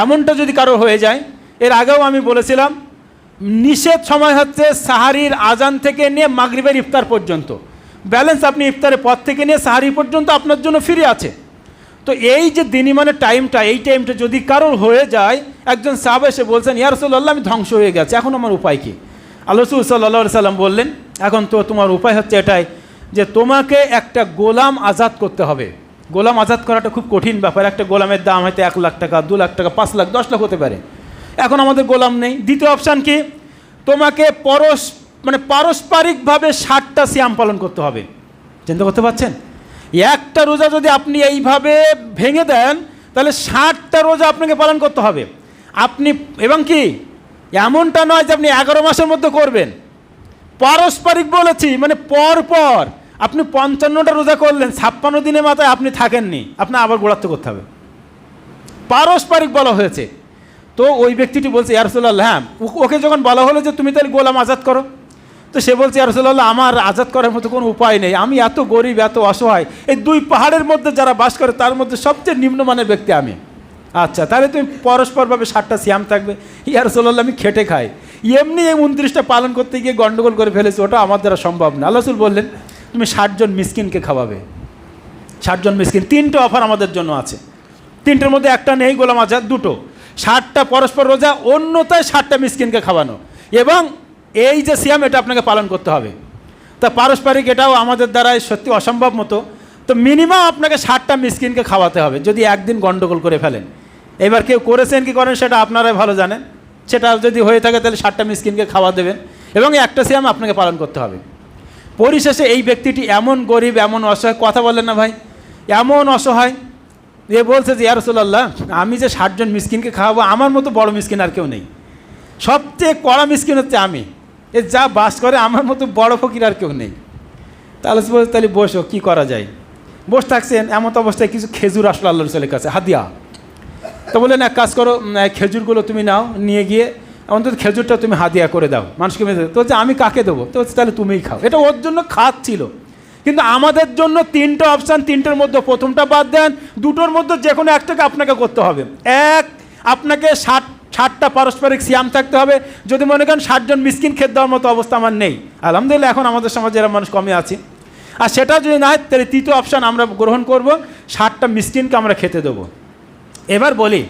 এমনটা যদি কারো হয়ে যায়, এর আগেও আমি বলেছিলাম নিষেধ সময় হচ্ছে সাহারির আজান থেকে নিয়ে মাগরিবের ইফতার পর্যন্ত, ব্যালেন্স আপনি ইফতারের পর থেকে নিয়ে সাহারি পর্যন্ত আপনার জন্য ফ্রি আছে। তো এই যে দিনইমানের টাইমটা, এই টাইমটা যদি কারোর হয়ে যায়, একজন সাহাবা এসে বলছেন, ইয়া রাসূলুল্লাহ আমি ধ্বংস হয়ে গেছে, এখন আমার উপায় কি? আল্লাহ রাসূল সাল্লাল্লাহু আলাইহি সাল্লাম বললেন, এখন তো তোমার উপায় হচ্ছে এটাই যে তোমাকে একটা গোলাম আজাদ করতে হবে। গোলাম আজাদ করাটা খুব কঠিন ব্যাপার। একটা গোলামের দাম হয়তো 1 লাখ টাকা, 2 লাখ টাকা, 5 লাখ, 10 লাখ হতে পারে। এখন আমাদের গোলাম নেই। দ্বিতীয় অপশান কি? তোমাকে পারস্পরিকভাবে 60টা সিয়াম পালন করতে হবে। চিন্তা করতে পারছেন? একটা রোজা যদি আপনি এইভাবে ভেঙে দেন তাহলে 60টা রোজা আপনাকে পালন করতে হবে। আপনি এবং কি এমনটা নয় যে আপনি 11 মাসের মধ্যে করবেন, পারস্পরিক বলেছি, মানে পর আপনি 55টা রোজা করলেন, 56 দিনের মাথায় আপনি থাকেননি, আপনার আবার গোড়াতে করতে হবে। পারস্পরিক বলা হয়েছে। তো ওই ব্যক্তিটি বলছে, ইয়া রাসূলুল্লাহ, হ্যাঁ, ওকে যখন বলা হলো যে তুমি তাহলে গোলাম আজাদ করো, তো সে বলছে, ইয়া রাসূলুল্লাহ আমার আজাদ করার মতো কোনো উপায় নেই, আমি এত গরিব, এত অসহায়, এই 2 পাহাড়ের মধ্যে যারা বাস করে তার মধ্যে সবচেয়ে নিম্নমানের ব্যক্তি আমি। আচ্ছা, তাহলে তুমি পরস্পরভাবে 60টা সিয়াম থাকবে। ইয়া রাসূলুল্লাহ আমি খেটে খাই, এমনি এই 29টা পালন করতে গিয়ে গন্ডগোল করে ফেলেছি, ওটা আমার দ্বারা সম্ভব না। আল্লাহ রাসূল বললেন তুমি 60 জন মিসকিনকে খাওয়াবে। 60 জন মিসকিন। 3টে অফার আমাদের জন্য আছে, 3টের মধ্যে একটা নেই গোলাম আজাদ, 2টো। 60টা পরস্পর রোজা, অন্যতায় 60টা মিসকিনকে খাওয়ানো, এবং এই যে সিয়াম এটা আপনাকে পালন করতে হবে। তা পারস্পরিক এটাও আমাদের দ্বারাই সত্যি অসম্ভব মতো। তো মিনিমাম আপনাকে 60টা মিসকিনকে খাওয়াতে হবে যদি একদিন গন্ডগোল করে ফেলেন। এবার কেউ করেছেন কি করেন সেটা আপনারাই ভালো জানেন। সেটা যদি হয়ে থাকে তাহলে 60টা মিসকিনকে খাওয়া দেবেন এবং একটা সিয়াম আপনাকে পালন করতে হবে। পরিশেষে এই ব্যক্তিটি এমন গরিব, এমন অসহায়, কথা বলেন না ভাই, এমন অসহায়, এ বলছে যে ইয়া রাসূলুল্লাহ আমি যে 60 জন মিসকিনকে খাওয়াবো, আমার মতো বড় মিসকিন আর কেউ নেই, সবচেয়ে কড়া মিসকিন হচ্ছে আমি, এ যা বাস করে আমার মতো বড় ফকির আর কেউ নেই। তাহলে বলছে তাহলে বসো, কী করা যায়? বসে থাকছেন, এমন অবস্থায় কিছু খেজুর আসলো আল্লাহ রাসূলের কাছে হাদিয়া। তো বললেন এক কাজ করো, খেজুরগুলো তুমি নাও, নিয়ে গিয়ে অন্তত খেজুরটা তুমি হাদিয়া করে দাও মানুষকে। তো হচ্ছে আমি কাকে দেবো? তো হচ্ছে তাহলে তুমিই খাও। এটা ওর জন্য খাত ছিল, কিন্তু আমাদের জন্য 3টে অপশান, 3টের মধ্যে প্রথমটা বাদ দেন, 2টোর মধ্যে যে কোনো একটাকে আপনাকে করতে হবে। এক, আপনাকে 60টা পারস্পরিক সিয়াম থাকতে হবে। যদি মনে করেন 60 জন মিসকিন খেতে দেওয়ার মতো অবস্থা আমার নেই, আলহামদুলিল্লাহ এখন আমাদের সমাজে এরা মানুষ কমে আছে। আর সেটা যদি না হয় তাহলে 3য় অপশান আমরা গ্রহণ করব, 60টা মিসকিনকে আমরা খেতে দেবো। এবার বলি,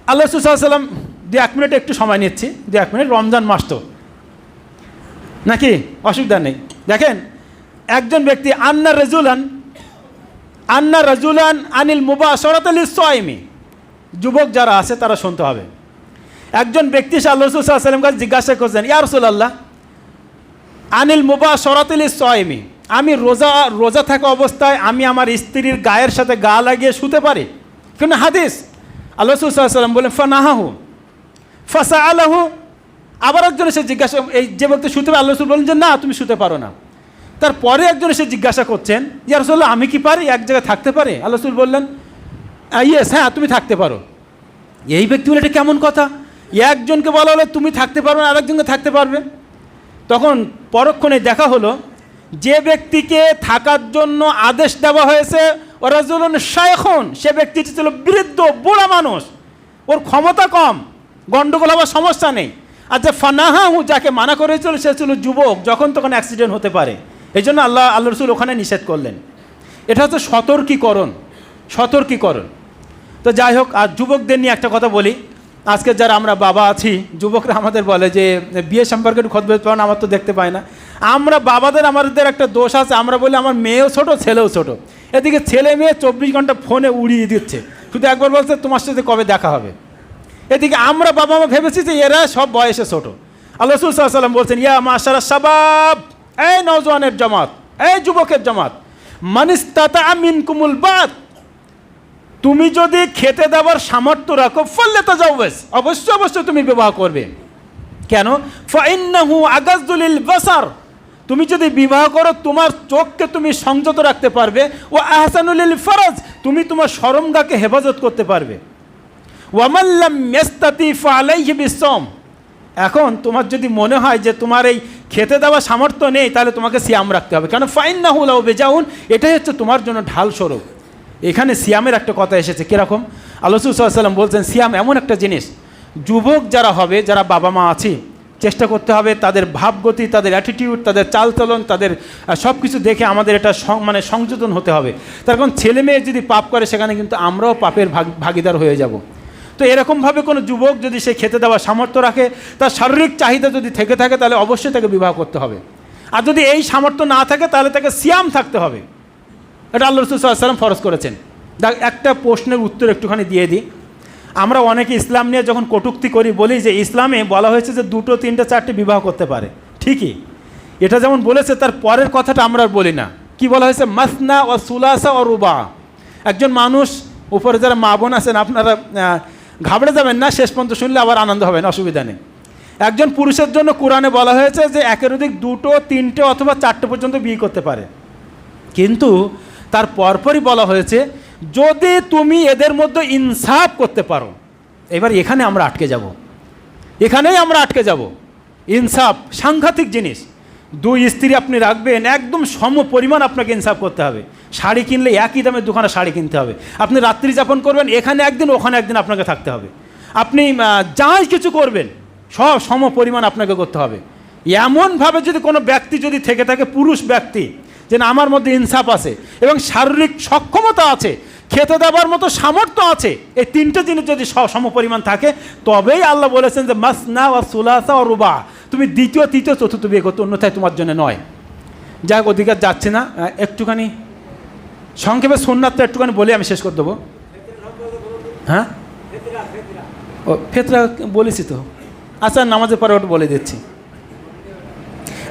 আল্লাহ রাসূল সাল্লাল্লাহু আলাইহি ওয়াসাল্লাম 2-1 মিনিট একটু সময় নিচ্ছি, 2-1 মিনিট, রমজান মাস তো নাকি, অসুবিধা নেই। দেখেন, একজন ব্যক্তি আন্না রাজুলান আনিল মুবাশারাতি লিস-সাইমি, যুবক যারা আছে তারা শুনতে হবে। একজন ব্যক্তি আল্লাহ রাসূল সাল্লাল্লাহু আলাইহি ওয়াসাল্লাম কাছে জিজ্ঞাসা করছেন, ইয়া রাসূলুল্লাহ আনিল মুবাশরাতিল সাইমি, আমি রোজা থাকা অবস্থায় আমি আমার স্ত্রীর গায়ের সাথে গা লাগিয়ে শুতে পারি? কিন্তু হাদিস আল্লাহ রাসূল সাল্লাল্লাহু আলাইহি ওয়াসাল্লাম বলেন ফানাহাহু ফাসাআলাহু, আবার একজন এসে জিজ্ঞাসা, এই যে ব্যক্তি শুতে পারে, আল্লাহ রাসূল বলেন যে না তুমি শুতে পারো না। তারপরে একজন এসে জিজ্ঞাসা করছেন, ইয়া রাসূলুল্লাহ আমি কি পারি, এক জায়গায় থাকতে পারি? আল্লাহ রাসূল বললেন ইয়েস, হ্যাঁ তুমি থাকতে পারো। এই ব্যক্তি বলে এটা কেমন কথা, একজনকে বলা হলো তুমি থাকতে পারবে না, আরেকজনকে থাকতে পারবে। তখন পরক্ষণে দেখা হলো যে ব্যক্তিকে থাকার জন্য আদেশ দেওয়া হয়েছে রাজুলুন শায়খুন, সে ব্যক্তিটি ছিল বৃদ্ধ বুড়া মানুষ, ওর ক্ষমতা কম, গন্ডগোল হওয়ার সমস্যা নেই। আর যে ফানাহাহু, যাকে মানা করেছিল, সে ছিল যুবক, যখন তখন অ্যাক্সিডেন্ট হতে পারে। এই জন্য আল্লাহ রাসূল ওখানে নিষেধ করলেন। এটা হচ্ছে সতর্কীকরণ। তো যাই হোক, আর যুবকদের নিয়ে একটা কথা বলি। আজকে যারা আমরা বাবা আছি, যুবকরা আমাদের বলে যে বিয়ে সম্পর্কে একটু খোঁজ পান, আমার তো দেখতে পাই না। আমরা বাবাদের আমাদের একটা দোষ আছে, আমরা বলি আমার মেয়েও ছোট ছেলেও ছোট। এদিকে ছেলে মেয়ে 24 ঘন্টা ফোনে উড়িয়ে দিচ্ছে, শুধু একবার বলছে তোমার সাথে কবে দেখা হবে। এদিকে আমরা বাবা মা ভেবেছি যে এরা সব বয়সে ছোট। আল্লাহ রাসূল সাল্লাল্লাহু আলাইহি ওয়াসাল্লাম বলছেন ইয়া মাশারাস শাবাব, এই নওজওয়ানের জামাত, এই যুবকের জামাত, মান ইসতাতা মিনকুমুল বাত, তুমি যদি খেতে দেওয়ার সামর্থ্য রাখো ফাল্যাতাজাওয়াজ, অবশ্যই তুমি বিবাহ করবে। কেন? ফাইন্নাহু আগাযযু লিল বাসার, তুমি যদি বিবাহ করো তোমার চোখকে তুমি সংযত রাখতে পারবে। ও আহসানু লিল ফারাজ, তুমি তোমার শরমগাকে হেফাজত করতে পারবে। ওয়া মান লাম ইয়াস্তাতি ফাআলাইহি বিসসাম, এখন তোমার যদি মনে হয় যে তোমার এই খেতে দেওয়া সামর্থ্য নেই, তাহলে তোমাকে সিয়াম রাখতে হবে। কারণ ফাইন্নাহু লাহু বিজাউন, এটাই হচ্ছে তোমার জন্য ঢাল স্বরূপ। এখানে সিয়ামের একটা কথা এসেছে, কীরকম? আল্লাহ রাসূল সাল্লাল্লাহু আলাইহি ওয়াসাল্লাম বলছেন সিয়াম এমন একটা জিনিস, যুবক যারা হবে, যারা বাবা মা আছে, চেষ্টা করতে হবে তাদের ভাবগতি, তাদের অ্যাটিটিউড, তাদের চালচলন, তাদের সব কিছু দেখে আমাদের এটা সংযোজন হতে হবে। তার কারণ ছেলে মেয়ে যদি পাপ করে, সেখানে কিন্তু আমরাও পাপের ভাগীদার হয়ে যাব। তো এরকমভাবে কোনো যুবক যদি সে খেতে দেওয়ার সামর্থ্য রাখে, তার শারীরিক চাহিদা যদি থেকে থাকে, তাহলে অবশ্যই তাকে বিবাহ করতে হবে। আর যদি এই সামর্থ্য না থাকে, তাহলে তাকে সিয়াম থাকতে হবে। এটা আল্লাহ রাসূল সাল্লাল্লাহু আলাইহি ওয়াসাল্লাম ফরজ করেছেন। একটা প্রশ্নের উত্তর একটুখানি দিয়ে দিই। আমরা অনেকে ইসলাম নিয়ে যখন কটূক্তি করি, বলি যে ইসলামে বলা হয়েছে যে 2, 3, 4 বিবাহ করতে পারে। ঠিকই, এটা যেমন বলেছে, তার পরের কথাটা আমরা আর বলি না। কি বলা হয়েছে? মাসনা ও সুলাসা ও রুবা। একজন মানুষ, উপরে যারা মা বোন আছেন আপনারা ঘাবড়ে যাবেন না, শেষ পর্যন্ত শুনলে আবার আনন্দ হবে না, অসুবিধা নেই। একজন পুরুষের জন্য কোরআনে বলা হয়েছে যে একের অধিক 2, 3 অথবা 4 পর্যন্ত বিয়ে করতে পারে। কিন্তু তার পরপরই বলা হয়েছে যদি তুমি এদের মধ্যে ইনসাফ করতে পারো। এবার এখানেই আমরা আটকে যাব। ইনসাফ সাংঘাতিক জিনিস। 2 স্ত্রী আপনি রাখবেন, একদম সম পরিমাণ আপনাকে ইনসাফ করতে হবে। শাড়ি কিনলে একই দামে দোকানে শাড়ি কিনতে হবে। আপনি রাত্রি যাপন করবেন, এখানে একদিন ওখানে একদিন আপনাকে থাকতে হবে। আপনি যাই কিছু করবেন, সব সম পরিমাণ আপনাকে করতে হবে। এমনভাবে যদি কোনো ব্যক্তি যদি থেকে থাকে, পুরুষ ব্যক্তি, যে না আমার মধ্যে ইনসাফ আছে এবং শারীরিক সক্ষমতা আছে, খেতে দেওয়ার মতো সামর্থ্য আছে, এই 3টে জিনিস যদি সমপরিমাণ থাকে, তবেই আল্লাহ বলেছেন যে মাসনা ওয়া সুলাসা ওয়া রুবা, তুমি 2য়, 3য়, 4র্থ বিয়ে করতে, অন্যথায় তোমার জন্য নয়। যাক, অধিকার যাচ্ছে না, একটুখানি সংক্ষেপে সুন্নাতটা একটুখানি বলে আমি শেষ করে দেবো। হ্যাঁ, ও ফেতরা বলেছি তো। আচ্ছা, নামাজের পরে ওটা বলে দিচ্ছি।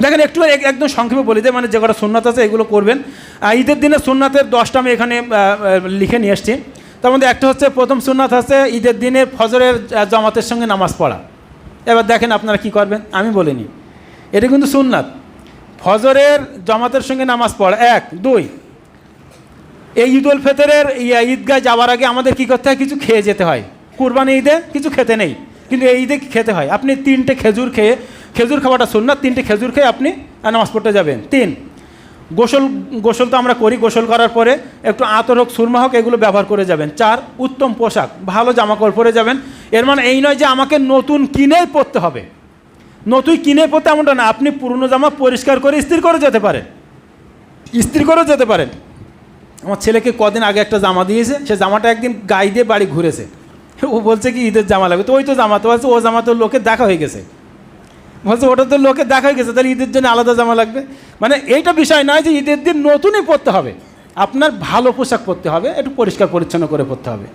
দেখেন একটু একদম সংক্ষেপে বলে দেয়, মানে যে কটা সুন্নাত আছে এগুলো করবেন। ঈদের দিনে সুন্নাতের 10টা আমি এখানে লিখে নিয়ে এসেছি। তার মধ্যে একটা হচ্ছে, প্রথম সুন্নাত হচ্ছে ঈদের দিনে ফজরের জামাতের সঙ্গে নামাজ পড়া। এবার দেখেন আপনারা কি করবেন, আমি বলিনি, এটা কিন্তু সুন্নাত। ফজরের জামাতের সঙ্গে নামাজ পড়া 1, 2। এই ঈদ উল ফিতরের ঈদগায় যাওয়ার আগে আমাদের কি করতে হয়? কিছু খেয়ে যেতে হয়। কুরবানি ঈদে কিছু খেতে নেই, কিন্তু এই ঈদে খেতে হয়। আপনি 3টে খেজুর খেয়ে, খেজুর খাওয়াটা সুন্নাত, 3টে খেজুর খেয়ে আপনি নামাজ পড়তে যাবেন। 3, গোসল তো আমরা করি, গোসল করার পরে একটু আতর হোক, সুরমা হোক, এগুলো ব্যবহার করে যাবেন। 4, উত্তম পোশাক, ভালো জামাকাপড় পরে যাবেন। এর মানে এই নয় যে আমাকে নতুন কিনেই পরতে হবে। নতুন কিনে পরতে এমনটা না, আপনি পুরনো জামা পরিষ্কার করে ইস্ত্রি করে যেতে পারেন। আমার ছেলেকে কদিন আগে একটা জামা দিয়েছে, সে জামাটা একদিন গায়ে দিয়ে বাড়ি ঘুরেছে। ও বলছে কি ঈদের জামা লাগবে, তো ওই তো জামা, তো বলছে ও জামা তো লোকের দেখা হয়ে গেছে। বলছে ওটা তো লোকের দেখা হয়ে গেছে, তাহলে ঈদের জন্য আলাদা জামা লাগবে। মানে এইটা বিষয় নয় যে ঈদের দিন নতুনই পরতে হবে, আপনার ভালো পোশাক পরতে হবে, একটু পরিষ্কার পরিচ্ছন্ন করে পরতে হবে।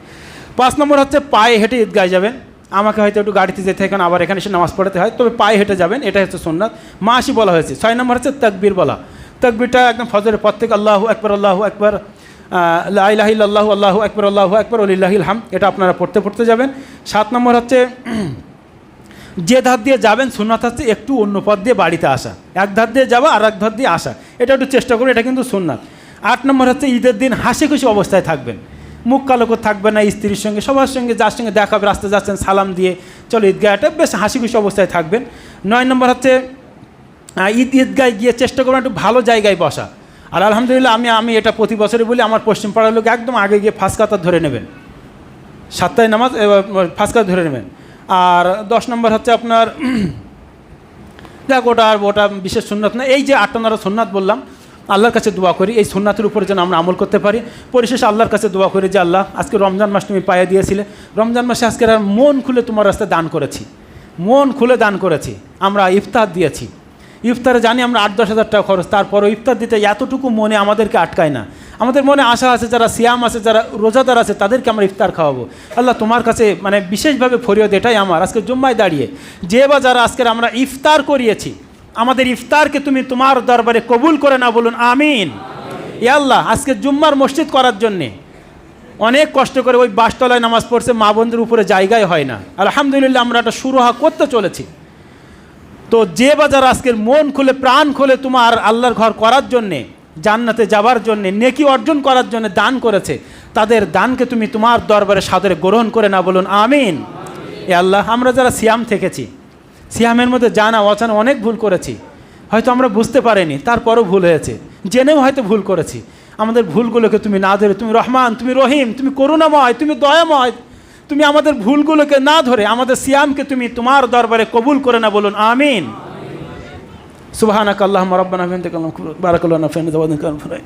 5 নম্বর হচ্ছে পায়ে হেঁটে ঈদগায় যাবেন। আমাকে হয়তো একটু গাড়িতে যেতে হয়, আবার এখানে এসে নামাজ পড়াতে হয়, তবে পায়ে হেঁটে যাবেন, এটা হচ্ছে সুন্নাত। মাসি বলা হয়েছে। 6 নম্বর হচ্ছে তাকবীর বলা। তাকবীরটা একদম ফজরের পর থেকে আল্লাহু আকবার, আল্লাহু আকবার, লা ইলাহা ইল্লাল্লাহু, আল্লাহু আকবার, আল্লাহু আকবার, ওয়ালিল্লাহিল হামদ, এটা আপনারা পড়তে যাবেন। 7 নম্বর হচ্ছে যে ধার দিয়ে যাবেন সুন্নাত হচ্ছে একটু অন্য পথ দিয়ে বাড়িতে আসা। এক ধার দিয়ে যাওয়া আর এক ধার দিয়ে আসা, এটা একটু চেষ্টা করুন, এটা কিন্তু সুন্নাত। 8 নম্বর হচ্ছে ঈদের দিন হাসি খুশি অবস্থায় থাকবেন, মুখ কালো করে থাকবে না, স্ত্রীর সঙ্গে সবার সঙ্গে যার সঙ্গে দেখা হবে রাস্তায় যাচ্ছেন সালাম দিয়ে চলো ঈদগাহটা, বেশ হাসি খুশি অবস্থায় থাকবেন। 9 নম্বর হচ্ছে ঈদগায় গিয়ে চেষ্টা করবেন একটু ভালো জায়গায় বসা। আর আলহামদুলিল্লাহ আমি এটা প্রতি বছরই বলি, আমার পশ্চিম পাড়ার লোক একদম আগে গিয়ে ফার্স্ট কাতার ধরে নেবেন, 7টায় নামাজ ফার্স্ট কাতার ধরে নেবেন। আর 10 নম্বর হচ্ছে আপনার দেখ ওটা বিশেষ সুন্নাত না। এই যে 8টা 9টা সুন্নাত বললাম, আল্লাহর কাছে দোয়া করি এই সুন্নাতের উপরে যেন আমরা আমল করতে পারি। পরিশেষে আল্লাহর কাছে দোয়া করি যে আল্লাহ, আজকে রমজান মাস তুমি পাইয়ে দিয়েছিলে, রমজান মাসে আজকে আর মন খুলে তোমার রাস্তায় দান করেছি, মন খুলে দান করেছি। আমরা ইফতার দিয়েছি, ইফতারে জানি আমরা 8-10 হাজার টাকা খরচ, তারপরও ইফতার দিতে এতটুকু মনে আমাদেরকে আটকায় না। আমাদের মনে আশা আছে, যারা সিয়াম আছে, যারা রোজাদার আছে, তাদেরকে আমরা ইফতার খাওয়াবো। আল্লাহ তোমার কাছে মানে বিশেষভাবে ফরিয়াদ এটাই আমার, আজকে জুম্মায় দাঁড়িয়ে যে বা যারা আজকের আমরা ইফতার করিয়েছি, আমাদের ইফতারকে তুমি তোমার দরবারে কবুল করে না, বলুন আমিন। ইয়া আল্লাহ, আজকে জুম্মার মসজিদ করার জন্যে অনেক কষ্ট করে ওই বাসতলায় নামাজ পড়ছে, মা বোনদের উপরে জায়গায় হয় না। আলহামদুলিল্লাহ আমরা একটা সুরাহা করতে চলেছি। তো যে বা যারা আজকের মন খুলে প্রাণ খুলে তোমার আল্লাহর ঘর করার জন্যে, জান্নাতে যাবার জন্যে, নেকি অর্জন করার জন্য দান করেছে, তাদের দানকে তুমি তোমার দরবারে সাদরে গ্রহণ করে না, বলুন আমিন। এ আল্লাহ, আমরা যারা সিয়াম থেকেছি, সিয়ামের মধ্যে জানা অজানা অনেক ভুল করেছি, হয়তো আমরা বুঝতে পারিনি, তারপরও ভুল হয়েছে, জেনেও হয়তো ভুল করেছি। আমাদের ভুলগুলোকে তুমি না ধরে, তুমি রহমান, তুমি রহিম, তুমি করুণাময়, তুমি দয়াময়, তুমি আমাদের ভুলগুলোকে না ধরে আমাদের সিয়ামকে তুমি তোমার দরবারে কবুল করে না, বলুন আমিন। সুবহানাক আল্লাহুম্মা রাব্বানা ওয়া বিহামদিকা বারাকাল্লাহু ফিনা।